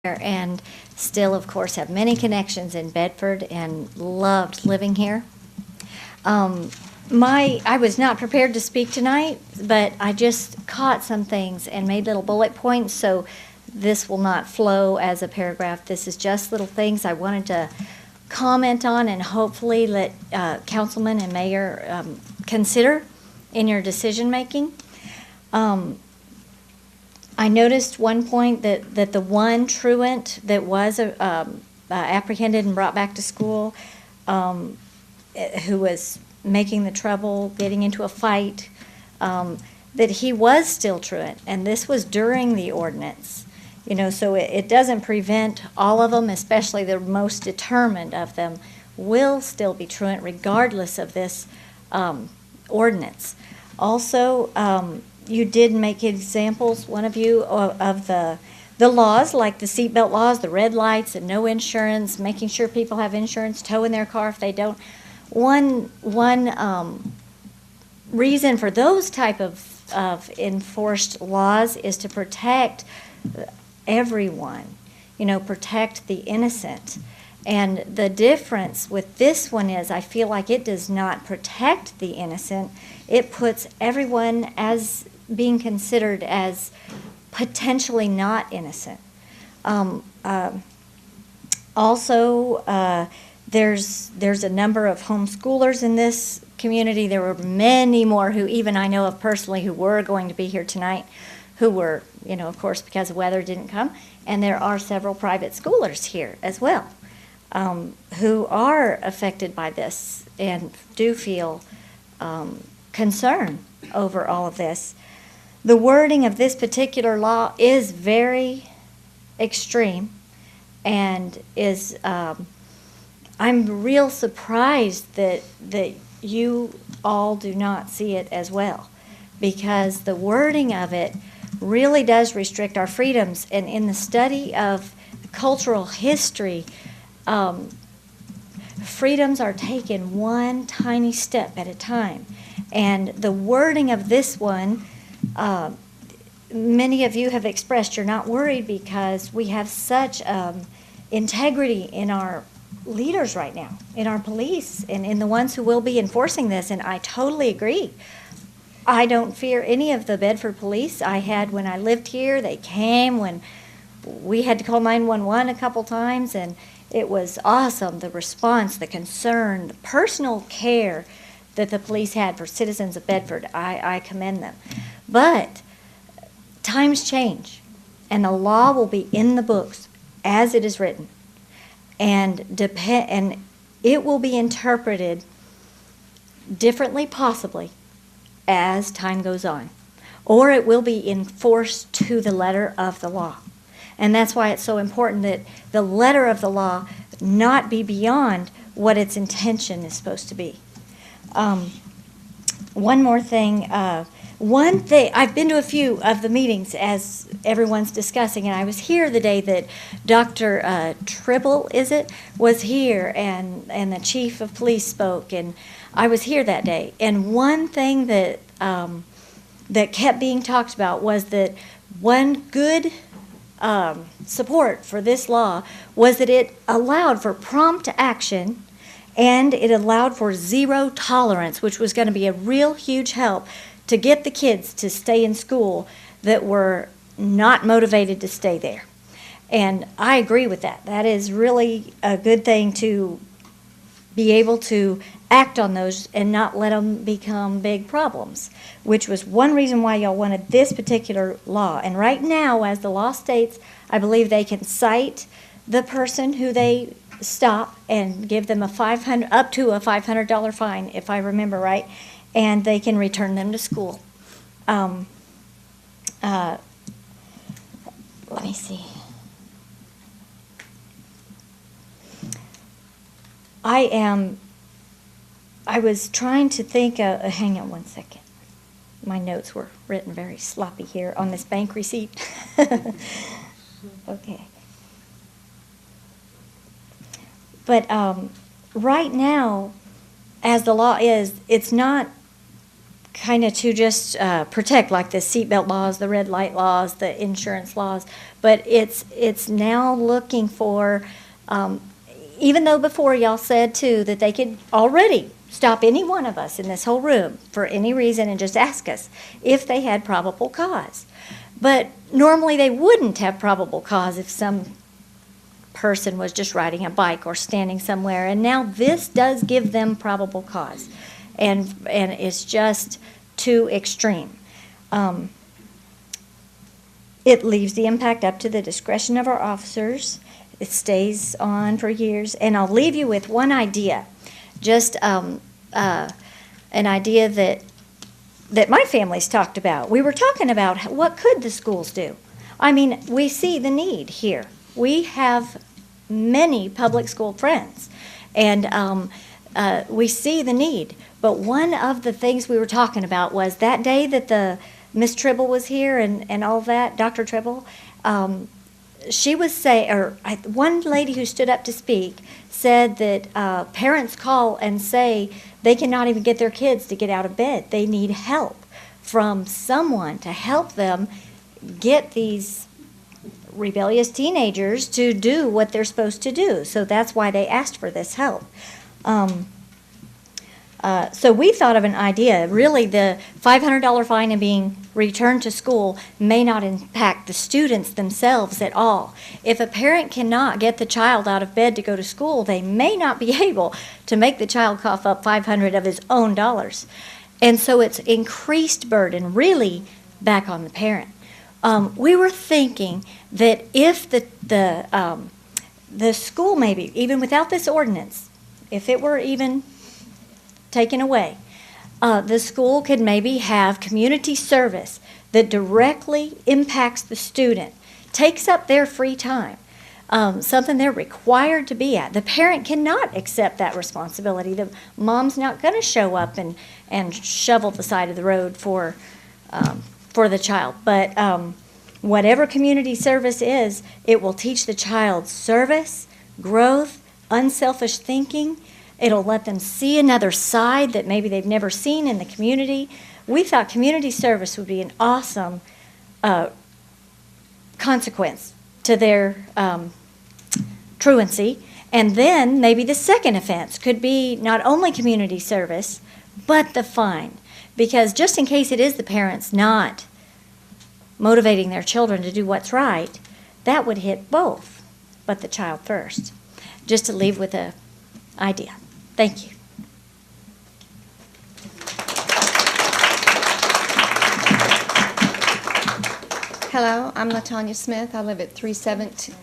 and still, of course, have many connections in Bedford and loved living here. I was not prepared to speak tonight, but I just caught some things and made little bullet points, so this will not flow as a paragraph. This is just little things I wanted to comment on and hopefully let councilman and mayor consider in your decision making. I noticed one point that the one truant that was apprehended and brought back to school, who was making the trouble, getting into a fight, that he was still truant, and this was during the ordinance. You know, so it doesn't prevent all of them, especially the most determined of them, will still be truant regardless of this ordinance. Also, you did make examples, one of you, of the laws, like the seatbelt laws, the red lights, and no insurance, making sure people have insurance, towing their car if they don't. One reason for those type of enforced laws is to protect everyone, you know, protect the innocent. And the difference with this one is I feel like it does not protect the innocent. It puts everyone as being considered as potentially not innocent. Also, there's a number of homeschoolers in this community. There were many more who even I know of personally who were going to be here tonight, who were, you know, of course, because of weather didn't come. And there are several private schoolers here as well, who are affected by this and do feel concern over all of this. The wording of this particular law is very extreme and is, I'm real surprised that you all do not see it as well, because the wording of it really does restrict our freedoms. And in the study of cultural history, freedoms are taken one tiny step at a time. And the wording of this one, many of you have expressed you're not worried because we have such integrity in our leaders right now, in our police, and in the ones who will be enforcing this, and I totally agree. I don't fear any of the Bedford police I had when I lived here. They came when we had to call 911 a couple times, and it was awesome, the response, the concern, the personal care that the police had for citizens of Bedford. I commend them. But times change, and the law will be in the books as it is written, and it will be interpreted differently, possibly, as time goes on, or it will be enforced to the letter of the law. And that's why it's so important that the letter of the law not be beyond what its intention is supposed to be. One more thing. I've been to a few of the meetings as everyone's discussing, and I was here the day that Dr. Tribble, was here, and the chief of police spoke, and I was here that day. And one thing that kept being talked about was that one good support for this law was that it allowed for prompt action, and it allowed for zero tolerance, which was going to be a real huge help to get the kids to stay in school that were not motivated to stay there. And I agree with that. That is really a good thing, to be able to act on those and not let them become big problems, which was one reason why y'all wanted this particular law. And right now, as the law states, I believe they can cite the person who they stop and give them up to a $500 fine, if I remember right, and they can return them to school. Let me see. I was trying to think, hang on one second. My notes were written very sloppy here on this bank receipt. Okay. But right now, as the law is, it's not kind of to just protect, like the seatbelt laws, the red light laws, the insurance laws. But it's now looking for, even though before y'all said too that they could already stop any one of us in this whole room for any reason and just ask us if they had probable cause. But normally they wouldn't have probable cause if some person was just riding a bike or standing somewhere. And now this does give them probable cause. And it's just too extreme. It leaves the impact up to the discretion of our officers. It stays on for years. And I'll leave you with one idea, just an idea that my family's talked about. We were talking about what could the schools do. I mean, we see the need here. We have many public school friends, and we see the need. But one of the things we were talking about was that day that the Miss Tribble was here and all that, Dr. Tribble, she was saying, or one lady who stood up to speak said that parents call and say they cannot even get their kids to get out of bed. They need help from someone to help them get these rebellious teenagers to do what they're supposed to do. So that's why they asked for this help. So we thought of an idea. Really, the $500 fine and being returned to school may not impact the students themselves at all. If a parent cannot get the child out of bed to go to school, they may not be able to make the child cough up $500 of his own dollars. And so it's increased burden really back on the parent. We were thinking that if the school, maybe even without this ordinance, if it were even taken away, the school could maybe have community service that directly impacts the student, takes up their free time, something they're required to be at. The parent cannot accept that responsibility. The mom's not going to show up and shovel the side of the road for the child. But whatever community service is, it will teach the child service, growth, unselfish thinking. It'll let them see another side that maybe they've never seen in the community. We thought community service would be an awesome consequence to their truancy. And then maybe the second offense could be not only community service, but the fine. Because just in case it is the parents not motivating their children to do what's right, that would hit both, but the child first. Just to leave with an idea. Thank you. Hello, I'm LaTanya Smith. I live at 317.